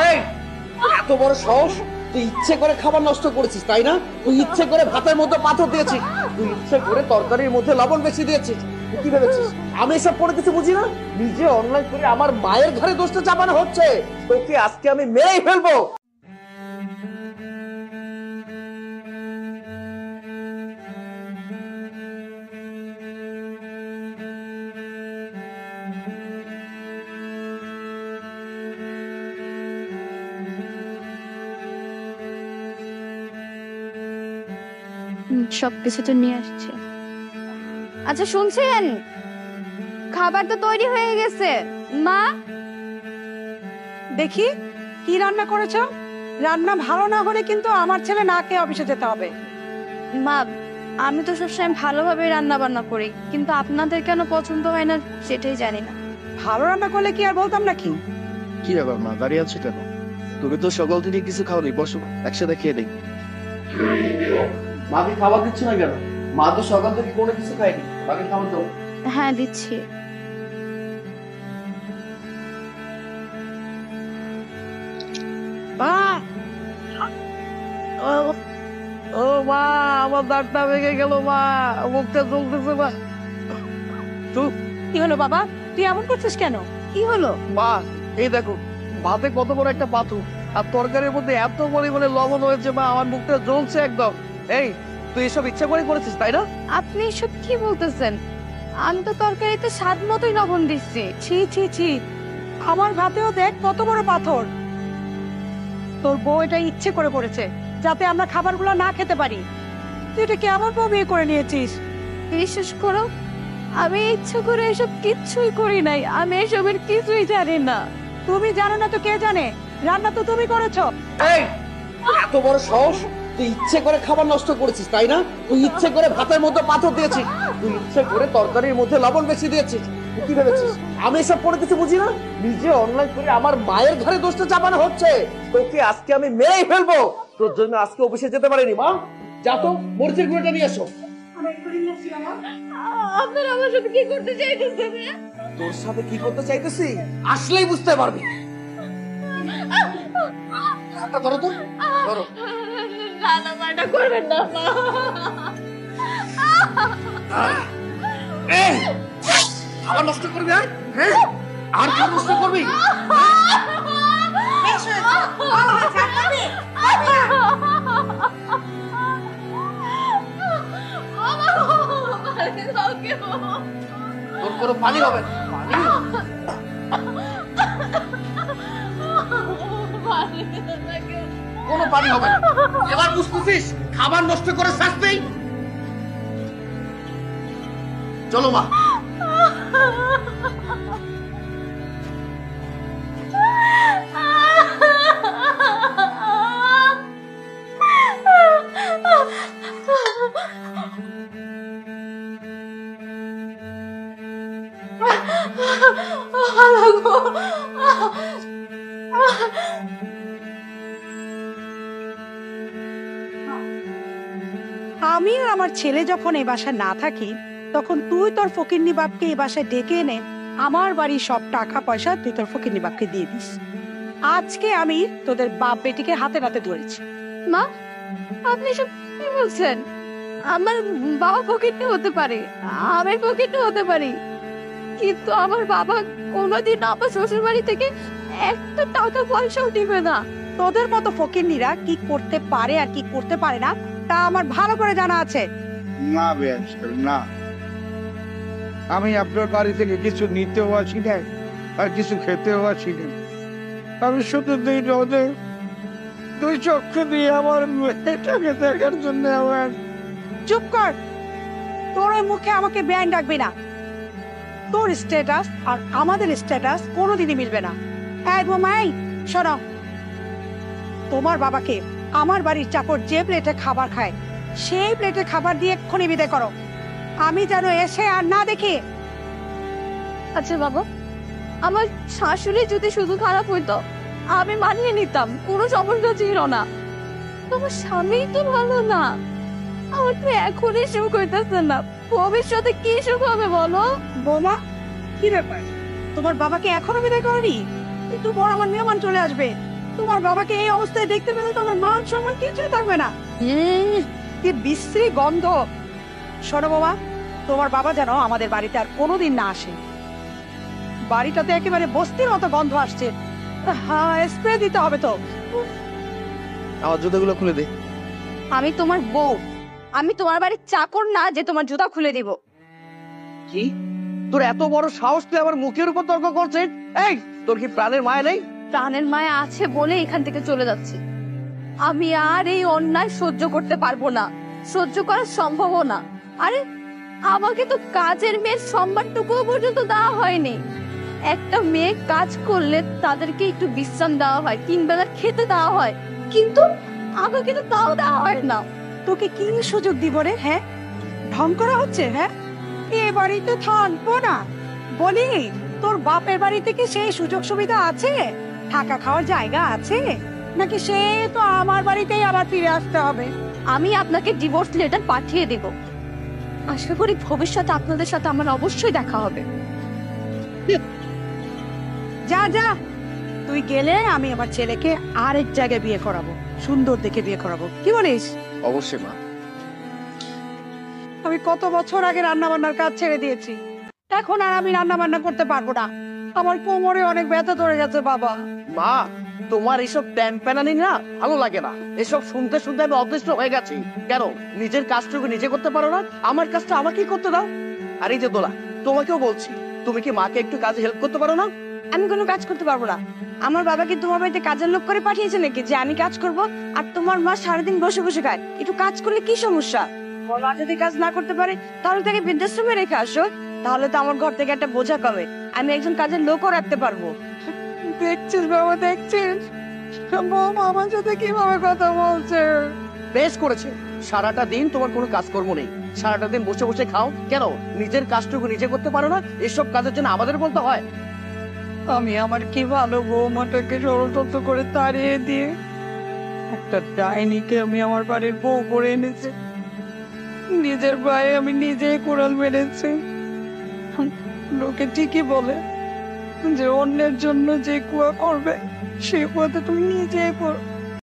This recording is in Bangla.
এই এত বড় সাহস! তুই ইচ্ছে করে খাবার নষ্ট করেছিস তাই না? তুই ইচ্ছে করে ভাতের মধ্যে পাথর দিয়েছিস, তুই ইচ্ছে করে তরকারির মধ্যে লবণ বেশি দিয়েছিস। তুই কি ভেবেছিস আমি এসব করে কিছু বুঝি না? নিজে অনলাইন করে আমার মায়ের ঘরে দোষটা চাপানো হচ্ছে। তোকে আজকে আমি মেরেই ফেলবো। সবকিছু তো নিয়ে আসছে। আচ্ছা শুনছেন, খাবার তো তৈরি হয়ে গেছে। মা দেখি কি রান্না করেছো। রান্না ভালো না হলে কিন্তু আমার ছেলে না খেয়ে অফিসে যেতে হবে। মা, আমি তো সবসময় ভালোভাবে রান্না বান্না করি, কিন্তু আপনাদের কেন পছন্দ হয় না সেটাই জানি না। ভালো রান্না করলে কি আর বলতাম নাকি? কি ব্যাপার মা, দাঁড়িয়ে আছো কেন? তুমি তো সকাল থেকে কিছু খাওনি, বসো একসাথে খেয়ে নেই। মাকে খাবার দিচ্ছ না কেন? মা তো সকাল থেকে কোনো কিছু খায়নি, মাকে খাবার দাও। হ্যাঁ দিচ্ছি। মা, ও মা, আমার দাঁতটা ভেঙে গেল মা, মুখটা জ্বলতেছে মা। কি হলো বাবা, তুই এমন করছিস কেন? কি হলো? মা এই দেখো, ভাতে কত বড় একটা পাথর, আর তরকারির মধ্যে এত পরিমাণে লবণ হয়েছে মা, আমার মুখটা জ্বলছে একদম। এই তুই এসব ইচ্ছা করে করেছিস তাই না? আপনি এসব কি বলতেছেন? আমি তো তরকারিতে স্বাদ মতোই লবণ দিচ্ছি। ছি ছি ছি, আমার ভাতেও দেখ কত বড় পাথর। তোর বউ এটা ইচ্ছে করে করেছে যাতে আমরা খাবারগুলো না খেতে পারি। তুই এটা কেমন বউ বিয়ে করে নিয়েছিস? বিশ্বাস করো, আমি ইচ্ছে করে এসব কিচ্ছুই করি নাই। আমি এসবের কিছুই জানি না। তুমি জানো না তো কে জানে? রান্না তো তুমি করেছো। এই এত বড় সাহস! তুই ইচ্ছে করে খাবার নষ্ট করেছিস তাই না? তুই ইচ্ছে করে ভাতের মধ্যে পাথর দিয়েছিস, তুই ইচ্ছে করে তরকারির মধ্যে লবণ বেশি দিয়েছিস। তুই কি ভেবেছিস আমি এসব করে কিছু বুঝি না? নিজে অনলাইন করে আমার মায়ের ঘরে দোষটা চাপানো হচ্ছে। তোকে আজকে আমি মেরেই ফেলবো। তোর জন্য আজকে অফিসে যেতে পারিনি। মা যা তো, মরিচের গুঁড়োটা নিয়ে এসো। আপনারা আমার সাথে কি করতে চাইতেছেন? তোর সাথে কি করতে চাইতেছি আসলেই বুঝতে পারবি। হাতটা ধরো তো, ধরো। না না, এটা করবেন না মা। খাবার নষ্ট করবি? হ্যাঁ, আর খাবার নষ্ট করবি? তোর কোনো পানি হবে না, কোনো পানি হবে না। এবার বুঝতেছিস খাবার নষ্ট করে শাস্তি? চলো মা। আমি আর আমার ছেলে যখন এই বাসায় না থাকি, তখন তুই তোর ফকিন্নি বাপকে এই বাসায় ডেকে এনে আমার বাড়ির সব টাকা পয়সা তুই তোর ফকিন্নি বাপকে দিয়ে দিস। আজকে আমি তোদের বাপ বেটিকে হাতে নাতে ধরেছি। মা, আপনি সব কি বলছেন? আমার বাবা পকেটে হতে পারে, আমি পকেটে হতে পারি, কিন্তু আমার বাবা কোনোদিন আমার শ্বশুর বাড়ি থেকে একটা টাকা পয়সাও দিবে না। তোদের মতো ফকিন্নিরা কি করতে পারে আর কি করতে পারে না তা আমার ভালো করে জানা আছে। না বেশ না, আমি আপনার বাড়ি থেকে কিছু নিতেও আসি না আর কিছু খেতেও আসি না। আমি শুধু দুই চক্ষু দিয়ে আমার মেয়েটাকে দেখার জন্য আমার। চুপ কর, তোর ওই মুখে আমাকে বেআইন ডাকবি না। তোর স্ট্যাটাস আর আমাদের স্ট্যাটাস কোনোদিনই মিলবে না। এই বোমাই শোনো, তোমার বাবাকে আমার বাড়ির চাকর যে প্লেটে খাবার খায় সেই প্লেটে খাবার দিয়ে এক্ষুনি বিদায় করো। আমি যেন এসে আর না দেখি। আচ্ছা বাবা, আমার শাশুড়ি যদি শুধু খারাপ হইতো আমি মানিয়ে নিতাম, কোনো সমস্যা ছিল না। তোমার স্বামী তো ভালো না, আমার তো এখনই সুখ হইতেছে না, ভবিষ্যতে কি সুখ হবে বলো? বোমা, কি ব্যাপার? তোমার বাবাকে এখনো বিদায় করনি? একটু পর আমার মেহমান চলে আসবে। তোমার বাবাকে এই অবস্থায় দেখতে পেলে তো আমার মান সম্মান কিছুই থাকবে না। কি বিশ্রী গন্ধ। শোনো বাবা, তোমার বাবা যেন আমাদের বাড়িতে আর কোনোদিন না আসে। বাড়িটাতে একেবারে বস্তির মতো গন্ধ আসছে। হ্যাঁ, স্প্রে দিতে হবে তো। আমার জুতোগুলো খুলে দে। আমি তোমার বউ, আমি তোমার বাড়ির চাকর না যে তোমার জুতা খুলে দিব। কি তোর এত বড় সাহস, তুই আমার মুখের উপর তর্ক করছিস? এই তোর কি প্রাণের মায়া নেই? প্রাণের মায়া আছে বলে এখান থেকে চলে যাচ্ছি। আমি আর এই অন্যায় সহ্য করতে পারবো না, সহ্য করা সম্ভব না। আরে আমাকে তো কাজের মেয়ের সম্মানটুকু পর্যন্ত দেওয়া হয়নি। একটা মেয়ে কাজ করলে তাদেরকে একটু বিশ্রাম দেওয়া হয়, 3 বেলার খেতে দেওয়া হয়, কিন্তু আমাকে তো তাও দেওয়া হয় না। তোকে কি সুযোগ দিব রে? হ্যাঁ, ঢং করা হচ্ছে? হ্যাঁ, এ বাড়িতে থাকবো না বলি? তোর বাপের বাড়ি থেকে সেই সুযোগ সুবিধা আছে? থাকা খাওয়ার জায়গা আছে নাকি? সে তো আমার বাড়িতেই আবার ফিরে আসতে হবে। আমি আপনাকে ডিভোর্স লেটার পাঠিয়ে দেব। আশা করি ভবিষ্যতে আপনাদের সাথে আমার অবশ্যই দেখা হবে। যা যা, তুই গেলে আমি আমার ছেলেকে আরেক জায়গায় বিয়ে করাবো, সুন্দর দেখে বিয়ে করাবো। কি বলিস? অবশ্যই মা। আমি কত বছর আগে রান্না বান্নার কাজ ছেড়ে দিয়েছি, এখন আর আমি রান্না বান্না করতে পারবো না। আমার কোমরে অনেক ব্যথা ধরে গেছে বাবা। মা, তোমার এইসব প্যানপ্যানানি না ভালো লাগে না। এসব শুনতে শুনতে আমি অতিষ্ঠ হয়ে গেছি। কেন নিজের কাজটুকু নিজে করতে পারো না? আমার কাজটা আমাকেই করতে দাও। আর এই যে দোলা, তোমাকেও বলছি, তুমি কি মাকে একটু কাজে হেল্প করতে পারো না? আমি কোনো কাজ করতে পারবো না। আমার বাবাকে তোমার বাড়িতে কাজের লোক করে পাঠিয়েছে নাকি যে আমি কাজ করব? আর তোমার মা সারাদিন বসে বসে খায়, একটু কাজ করলে কি সমস্যা? তোমার মা যদি কাজ না করতে পারে তাহলে তাকে বৃদ্ধাশ্রমে রেখে আসো, তাহলে তো আমার ঘর থেকে একটা বোঝা কমে। আমি একজন কাজের লোকও রাখতে পারবো। দেখছিস বাবা, দেখছিস বৌমা আমার সাথে কিভাবে কথা বলছে? বেশ করেছে, সারাটা দিন তোমার কোনো কাজকর্ম নেই, সারাটা দিন বসে বসে খাও। কেন নিজের কাজটুকু নিজে করতে পারো না? এসব কাজের জন্য আমাদের বলতে হয়? আমি আমার কি ভালো বৌমাটাকে ষড়যন্ত্র করে তাড়িয়ে দিয়ে একটা ডাইনিকে আমি আমার বাড়ির বউ করে এনেছি। নিজের ভাই আমি নিজেই কোড়াল মেরেছি। লোকে ঠিকই বলে যে অন্যের জন্য যে কুয়া করবে সেই কুয়াতে তুমি নিজেই পড়।